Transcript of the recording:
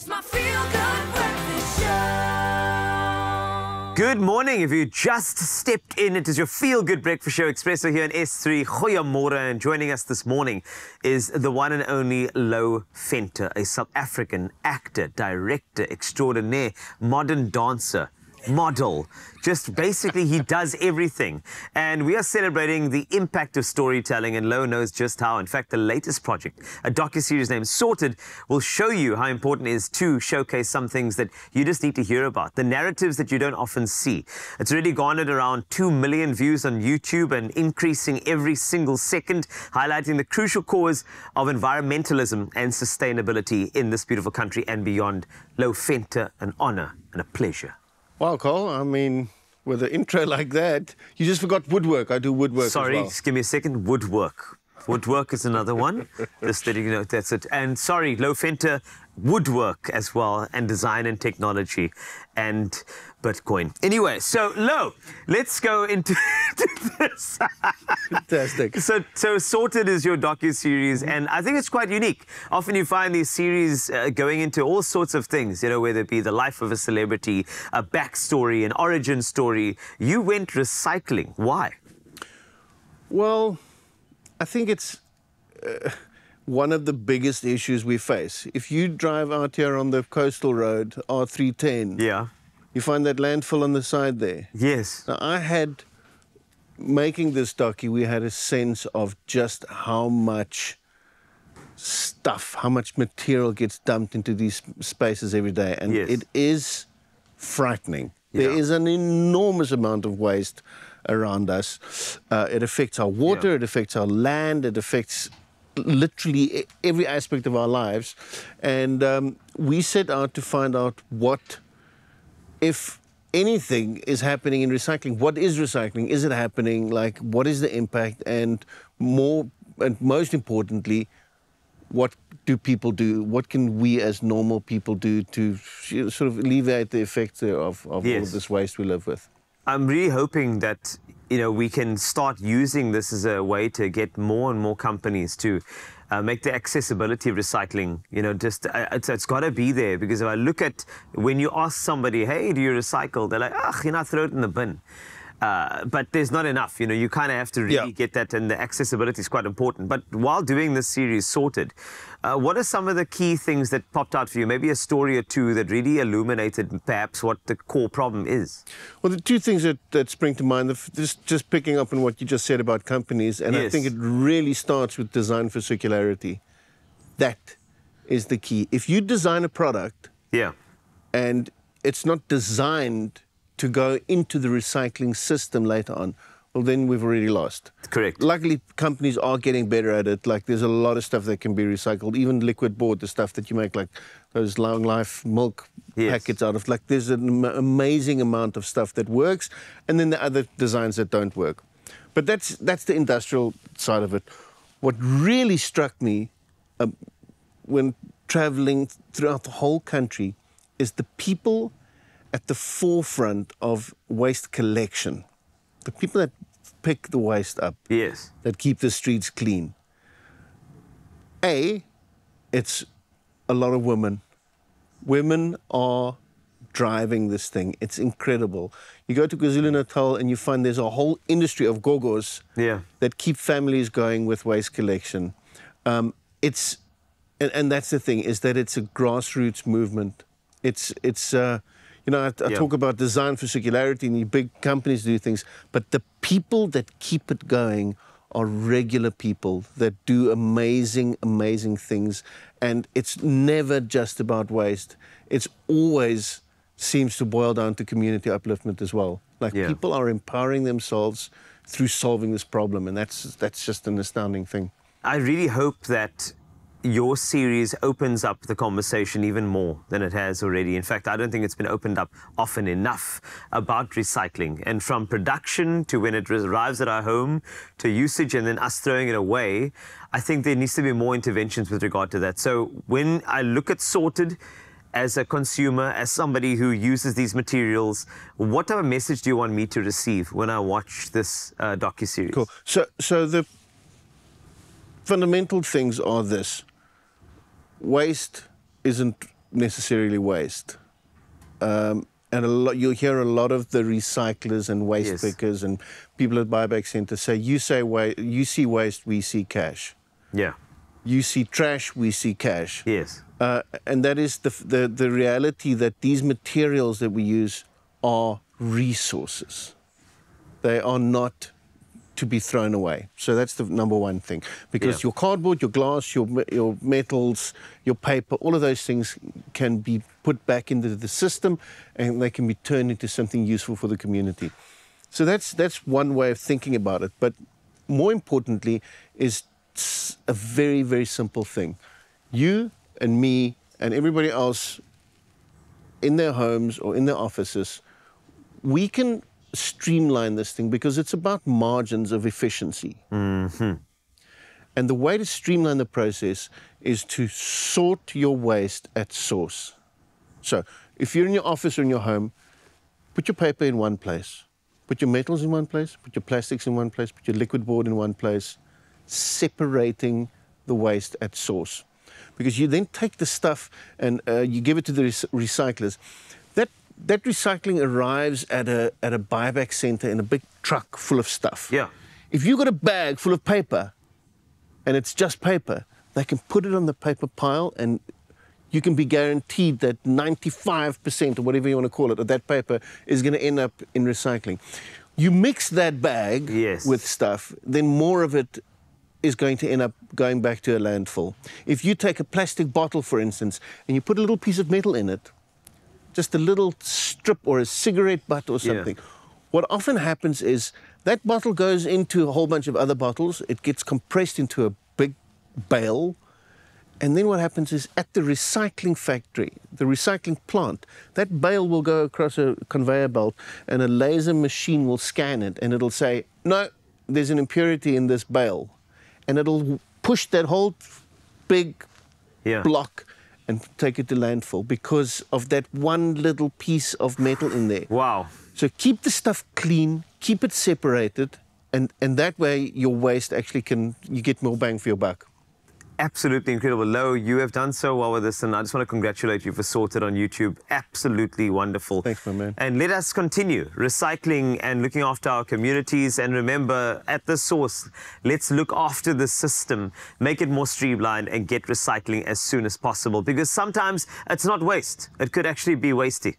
It's my feel-good breakfast show. Good morning. If you just stepped in, it is your feel-good breakfast show, Expresso here in S3. Goeiemorgen. And joining us this morning is the one and only Louw, a South African actor, director extraordinaire, modern dancer, model. Just basically, he does everything. And we are celebrating the impact of storytelling, and Louw knows just how. In fact, the latest project, a docu-series named Sorted, will show you how important it is to showcase some things that you just need to hear about, the narratives that you don't often see. It's already garnered around 2 million views on YouTube and increasing every single second, highlighting the crucial cause of environmentalism and sustainability in this beautiful country and beyond. Louw, an honor and a pleasure. Wow, Cole, I mean, with an intro like that, you just forgot woodwork. I do woodwork Sorry, as well. just give me a second. Woodwork. Woodwork is another one. Just letting you know, that's it. And sorry, Louw, woodwork as well, and design and technology and Bitcoin. Anyway, so Louw, let's go into this. Fantastic. So Sorted is your docu-series, and I think it's quite unique. Often you find these series going into all sorts of things, you know, whether it be the life of a celebrity, a backstory, an origin story. You went recycling. Why? Well, I think it's one of the biggest issues we face. If you drive out here on the coastal road, R310, Yeah. you find that landfill on the side there. Yes. Now, making this docu, we had a sense of just how much stuff, how much material gets dumped into these spaces every day. And Yes. it is frightening. Yeah. There is an enormous amount of waste around us. It affects our water, Yeah. it affects our land, it affects literally every aspect of our lives. And we set out to find out what, if anything, is happening in recycling. What is recycling? Is it happening? Like, what is the impact? And most importantly, what do people do? What can we as normal people do to sort of alleviate the effects of all Yes. of this waste we live with? I'm really hoping that, you know, we can start using this as a way to get more and more companies to make the accessibility of recycling, you know, just it's got to be there. Because if I look at when you ask somebody, hey, do you recycle? They're like, you know, throw it in the bin. But there's not enough, you know, you kind of have to really get that, and the accessibility is quite important. But while doing this series, Sorted, what are some of the key things that popped out for you? Maybe a story or two that really illuminated perhaps what the core problem is? Well, the two things that spring to mind, just picking up on what you just said about companies, and I Yes. think it really starts with design for circularity. That is the key. If you design a product Yeah. and it's not designed to go into the recycling system later on, well, then we've already lost. Correct. Luckily, companies are getting better at it. Like, there's a lot of stuff that can be recycled. Even liquid board, the stuff that you make, like those long life milk Yes. packets out of. Like, there's an amazing amount of stuff that works, and then the other designs that don't work. But that's the industrial side of it. What really struck me when traveling throughout the whole country is the people at the forefront of waste collection. The people that pick the waste up, Yes. that keep the streets clean. It's a lot of women. Women are driving this thing. It's incredible. You go to KwaZulu-Natal and you find there's a whole industry of gogos that keep families going with waste collection. And that's the thing, is that it's a grassroots movement. You know, I talk about design for circularity, and the big companies do things, but the people that keep it going are regular people that do amazing, amazing things. And it's never just about waste. It's always seems to boil down to community upliftment as well. Like, people are empowering themselves through solving this problem, and that's just an astounding thing. I really hope that your series opens up the conversation even more than it has already. In fact, I don't think it's been opened up often enough about recycling. And from production to when it arrives at our home to usage and then us throwing it away, I think there needs to be more interventions with regard to that. So when I look at Sorted as a consumer, as somebody who uses these materials, what type of message do you want me to receive when I watch this docu-series? Cool. So the fundamental things are this. Waste isn't necessarily waste. And you'll hear a lot of the recyclers and waste pickers and people at buyback centres say, you see waste, we see cash. Yeah. You see trash, we see cash. Yes. And that is the reality, that these materials that we use are resources. They are not to be thrown away. So that's the number one thing. Because your cardboard, your glass, your metals, your paper, all of those things can be put back into the system and they can be turned into something useful for the community. So that's one way of thinking about it. But more importantly is a very, very simple thing. You and me and everybody else in their homes or in their offices, we can streamline this thing because it's about margins of efficiency. Mm-hmm. And the way to streamline the process is to sort your waste at source. So if you're in your office or in your home, put your paper in one place, put your metals in one place, put your plastics in one place, put your liquid board in one place, separating the waste at source. Because you then take the stuff and you give it to the recyclers. That recycling arrives at a buyback centre in a big truck full of stuff. Yeah. If you've got a bag full of paper and it's just paper, they can put it on the paper pile and you can be guaranteed that 95% or whatever you want to call it of that paper is going to end up in recycling. You mix that bag with stuff, then more of it is going to end up going back to a landfill. If you take a plastic bottle, for instance, and you put a little piece of metal in it, just a little strip or a cigarette butt or something, what often happens is that bottle goes into a whole bunch of other bottles, it gets compressed into a big bale, and then what happens is at the recycling factory, the recycling plant, that bale will go across a conveyor belt and a laser machine will scan it and it'll say, no, there's an impurity in this bale. And it'll push that whole big block and take it to landfill because of that one little piece of metal in there. Wow. So keep the stuff clean, keep it separated, and that way your waste actually you get more bang for your buck. Absolutely incredible. Louw, you have done so well with this, and I just want to congratulate you for Sorted on YouTube. Absolutely wonderful. Thanks, my man. And let us continue recycling and looking after our communities. And remember, at the source, let's look after the system, make it more streamlined, and get recycling as soon as possible. Because sometimes it's not waste. It could actually be wasty.